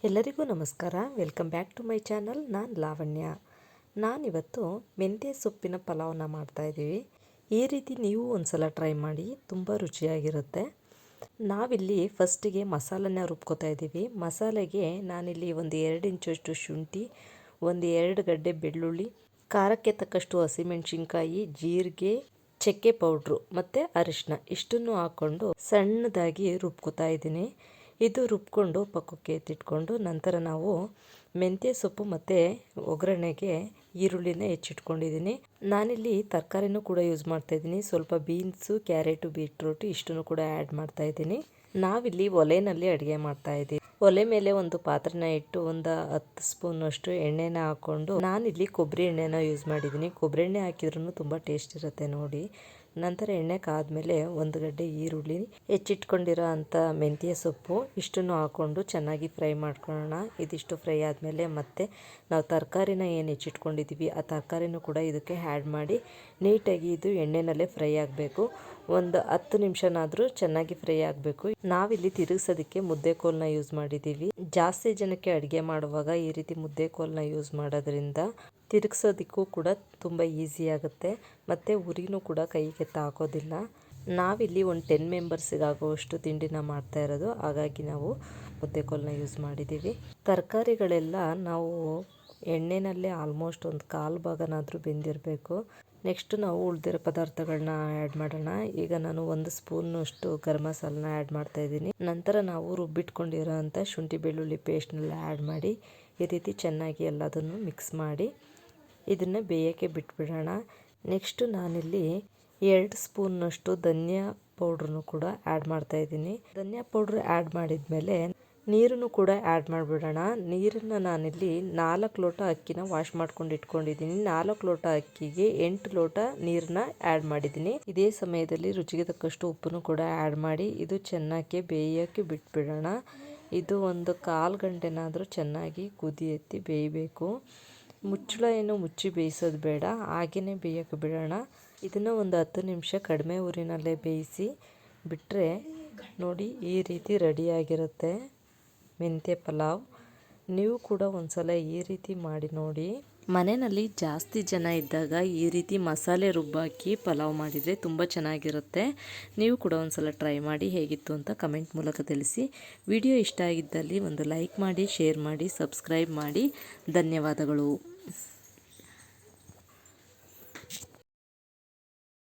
ಎಲ್ಲರಿಗೂ ನಮಸ್ಕಾರ. Welcome back to my channel. ನಾನು ಲಾವಣ್ಯ. ನಾನಿವತ್ತು ಮೆಂತ್ಯ ಸೊಪ್ಪಿನ ಪಲಾವ್ನ ಮಾಡ್ತಾಯಿದ್ದೀವಿ. ಈ ರೀತಿ ನೀವು ಒಂದ್ಸಲ ಟ್ರೈ ಮಾಡಿ, ತುಂಬ ರುಚಿಯಾಗಿರುತ್ತೆ. ನಾವಿಲ್ಲಿ ಫಸ್ಟಿಗೆ ಮಸಾಲನ್ನ ರುಬ್ಕೋತಾ ಇದ್ದೀವಿ. ಮಸಾಲೆಗೆ ನಾನಿಲ್ಲಿ ಒಂದು 2 ಇಂಚಷ್ಟು ಶುಂಠಿ, ಒಂದು 2 ಗಡ್ಡೆ ಬೆಳ್ಳುಳ್ಳಿ, ಖಾರಕ್ಕೆ ತಕ್ಕಷ್ಟು ಹಸಿಮೆಣಸಿನ್ಕಾಯಿ, ಜೀರಿಗೆ, ಚಕ್ಕೆ ಪೌಡ್ರು ಮತ್ತು ಅರಿಶಿನ ಇಷ್ಟನ್ನು ಹಾಕ್ಕೊಂಡು ಸಣ್ಣದಾಗಿ ರುಬ್ಕೋತಾ ಇದ್ದೀನಿ. ಇದು ರುಬ್ಕೊಂಡು ಪಕ್ಕಕ್ಕೆ ಎತ್ತಿಟ್ಕೊಂಡು ನಂತರ ನಾವು ಮೆಂತ್ಯ ಸೊಪ್ಪು ಮತ್ತು ಒಗ್ಗರಣೆಗೆ ಈರುಳ್ಳಿನ ಹೆಚ್ಚಿಟ್ಕೊಂಡಿದ್ದೀನಿ. ನಾನಿಲ್ಲಿ ತರಕಾರಿನೂ ಕೂಡ ಯೂಸ್ ಮಾಡ್ತಾಯಿದ್ದೀನಿ. ಸ್ವಲ್ಪ ಬೀನ್ಸು, ಕ್ಯಾರೆಟು, ಬೀಟ್ರೂಟು ಇಷ್ಟನ್ನು ಕೂಡ ಆ್ಯಡ್ ಮಾಡ್ತಾಯಿದ್ದೀನಿ. ನಾವಿಲ್ಲಿ ಒಲೆಯಲ್ಲಿ ಅಡುಗೆ ಮಾಡ್ತಾಯಿದ್ದೀವಿ. ಒಲೆ ಮೇಲೆ ಒಂದು ಪಾತ್ರೆನ ಇಟ್ಟು ಒಂದು 10 ಸ್ಪೂನಷ್ಟು ಎಣ್ಣೆನ ಹಾಕ್ಕೊಂಡು ನಾನಿಲ್ಲಿ ಕೊಬ್ಬರಿ ಎಣ್ಣೆನ ಯೂಸ್ ಮಾಡಿದ್ದೀನಿ. ಕೊಬ್ಬರಿ ಎಣ್ಣೆ ಹಾಕಿದ್ರೂ ತುಂಬ ಟೇಸ್ಟ್ ಇರುತ್ತೆ ನೋಡಿ. ನಂತರ ಎಣ್ಣೆ ಕಾದ್ಮೇಲೆ 1 ಗಡ್ಡೆ ಈರುಳ್ಳಿ, ಹೆಚ್ಚಿಟ್ಕೊಂಡಿರೋ ಅಂಥ ಮೆಂತ್ಯ ಸೊಪ್ಪು ಇಷ್ಟನ್ನು ಹಾಕ್ಕೊಂಡು ಚೆನ್ನಾಗಿ ಫ್ರೈ ಮಾಡ್ಕೊಳ್ಳೋಣ. ಇದಿಷ್ಟು ಫ್ರೈ ಆದಮೇಲೆ ಮತ್ತೆ ನಾವು ತರಕಾರಿನ ಏನು ಹೆಚ್ಚಿಟ್ಕೊಂಡಿದ್ದೀವಿ ಆ ತರಕಾರಿನೂ ಕೂಡ ಇದಕ್ಕೆ ಆ್ಯಡ್ ಮಾಡಿ ನೀಟಾಗಿ ಇದು ಎಣ್ಣೆನಲ್ಲೇ ಫ್ರೈ ಆಗಬೇಕು. ಒಂದು 10 ನಿಮಿಷನಾದರೂ ಚೆನ್ನಾಗಿ ಫ್ರೈ ಆಗಬೇಕು. ನಾವಿಲ್ಲಿ ತಿರುಗಿಸೋದಕ್ಕೆ ಮುದ್ದೆಕೋಲನ್ನ ಯೂಸ್ ಮಾಡಿದ್ದೀವಿ. ಜಾಸ್ತಿ ಜನಕ್ಕೆ ಅಡುಗೆ ಮಾಡುವಾಗ ಈ ರೀತಿ ಮುದ್ದೆಕೋಲನ್ನ ಯೂಸ್ ಮಾಡೋದ್ರಿಂದ ತಿರುಗಿಸೋದಕ್ಕೂ ಕೂಡ ತುಂಬ ಈಸಿ ಆಗುತ್ತೆ ಮತ್ತು ಉರಿನೂ ಕೂಡ ಕೈಗೆ ತಾಕೋದಿಲ್ಲ. ನಾವಿಲ್ಲಿ ಒಂದು 10 ಮೆಂಬರ್ಸಿಗೆ ಆಗುವಷ್ಟು ತಿಂಡಿನ ಮಾಡ್ತಾ ಇರೋದು, ಹಾಗಾಗಿ ನಾವು ಮುದ್ದೆಕೋಲನ್ನ ಯೂಸ್ ಮಾಡಿದ್ದೀವಿ. ತರಕಾರಿಗಳೆಲ್ಲ ನಾವು ಎಣ್ಣೆನಲ್ಲೇ ಆಲ್ಮೋಸ್ಟ್ ಒಂದು 1/4 ಭಾಗನಾದರೂ ಬೆಂದಿರಬೇಕು. ನೆಕ್ಸ್ಟ್ ನಾವು ಉಳಿದಿರೋ ಪದಾರ್ಥಗಳನ್ನ ಆ್ಯಡ್ ಮಾಡೋಣ. ಈಗ ನಾನು 1 ಸ್ಪೂನಷ್ಟು ಗರಂ ಮಸಾಲನ ಆ್ಯಡ್ ಮಾಡ್ತಾಯಿದ್ದೀನಿ. ನಂತರ ನಾವು ರುಬ್ಬಿಟ್ಕೊಂಡಿರೋ ಅಂಥ ಶುಂಠಿ ಬೆಳ್ಳುಳ್ಳಿ ಪೇಸ್ಟ್ನೆಲ್ಲ ಆ್ಯಡ್ ಮಾಡಿ ಈ ರೀತಿ ಚೆನ್ನಾಗಿ ಎಲ್ಲದನ್ನು ಮಿಕ್ಸ್ ಮಾಡಿ ಇದನ್ನು ಬೇಯೋಕ್ಕೆ ಬಿಟ್ಬಿಡೋಣ. ನೆಕ್ಸ್ಟು ನಾನಿಲ್ಲಿ 2 ಸ್ಪೂನಷ್ಟು ಧನಿಯಾ ಪೌಡ್ರನ್ನು ಕೂಡ ಆ್ಯಡ್ ಮಾಡ್ತಾಯಿದ್ದೀನಿ. ಧನಿಯಾ ಪೌಡ್ರ್ ಆ್ಯಡ್ ಮಾಡಿದ್ಮೇಲೆ ನೀರನ್ನು ಕೂಡ ಆ್ಯಡ್ ಮಾಡಿಬಿಡೋಣ. ನೀರನ್ನು ನಾನಿಲ್ಲಿ 4 ಲೋಟ ಅಕ್ಕಿನ ವಾಶ್ ಮಾಡ್ಕೊಂಡು ಇಟ್ಕೊಂಡಿದ್ದೀನಿ. 4 ಲೋಟ ಅಕ್ಕಿಗೆ 8 ಲೋಟ ನೀರನ್ನ ಆ್ಯಡ್ ಮಾಡಿದ್ದೀನಿ. ಇದೇ ಸಮಯದಲ್ಲಿ ರುಚಿಗೆ ತಕ್ಕಷ್ಟು ಉಪ್ಪನ್ನು ಕೂಡ ಆ್ಯಡ್ ಮಾಡಿ ಇದು ಚೆನ್ನಾಗಿ ಬೇಯೋಕ್ಕೆ ಬಿಟ್ಬಿಡೋಣ. ಇದು ಒಂದು 1/4 ಗಂಟೆನಾದರೂ ಚೆನ್ನಾಗಿ ಕುದಿ ಎತ್ತಿ ಬೇಯಬೇಕು. ಮುಚ್ಚಳ ಏನು ಮುಚ್ಚಿ ಬೇಯಿಸೋದು ಬೇಡ, ಹಾಗೆಯೇ ಬೇಯೋಕ್ಕೆ ಬಿಡೋಣ. ಇದನ್ನು ಒಂದು 10 ನಿಮಿಷ ಕಡಿಮೆ ಊರಿನಲ್ಲೇ ಬೇಯಿಸಿ ಬಿಟ್ಟರೆ ನೋಡಿ ಈ ರೀತಿ ರೆಡಿಯಾಗಿರುತ್ತೆ ಮೆಂತ್ಯ ಪಲಾವ್. ನೀವು ಕೂಡ ಒಂದ್ಸಲ ಈ ರೀತಿ ಮಾಡಿ ನೋಡಿ. ಮನೆಯಲ್ಲಿ ಜಾಸ್ತಿ ಜನ ಇದ್ದಾಗ ಈ ರೀತಿ ಮಸಾಲೆ ರುಬ್ಬಾಕಿ ಪಲಾವ್ ಮಾಡಿದರೆ ತುಂಬ ಚೆನ್ನಾಗಿರುತ್ತೆ. ನೀವು ಕೂಡ ಒಂದ್ಸಲ ಟ್ರೈ ಮಾಡಿ ಹೇಗಿತ್ತು ಅಂತ ಕಮೆಂಟ್ ಮೂಲಕ ತಿಳಿಸಿ. ವಿಡಿಯೋ ಇಷ್ಟ ಆಗಿದ್ದಲ್ಲಿ ಒಂದು ಲೈಕ್ ಮಾಡಿ, ಶೇರ್ ಮಾಡಿ, ಸಬ್ಸ್ಕ್ರೈಬ್ ಮಾಡಿ. ಧನ್ಯವಾದಗಳು.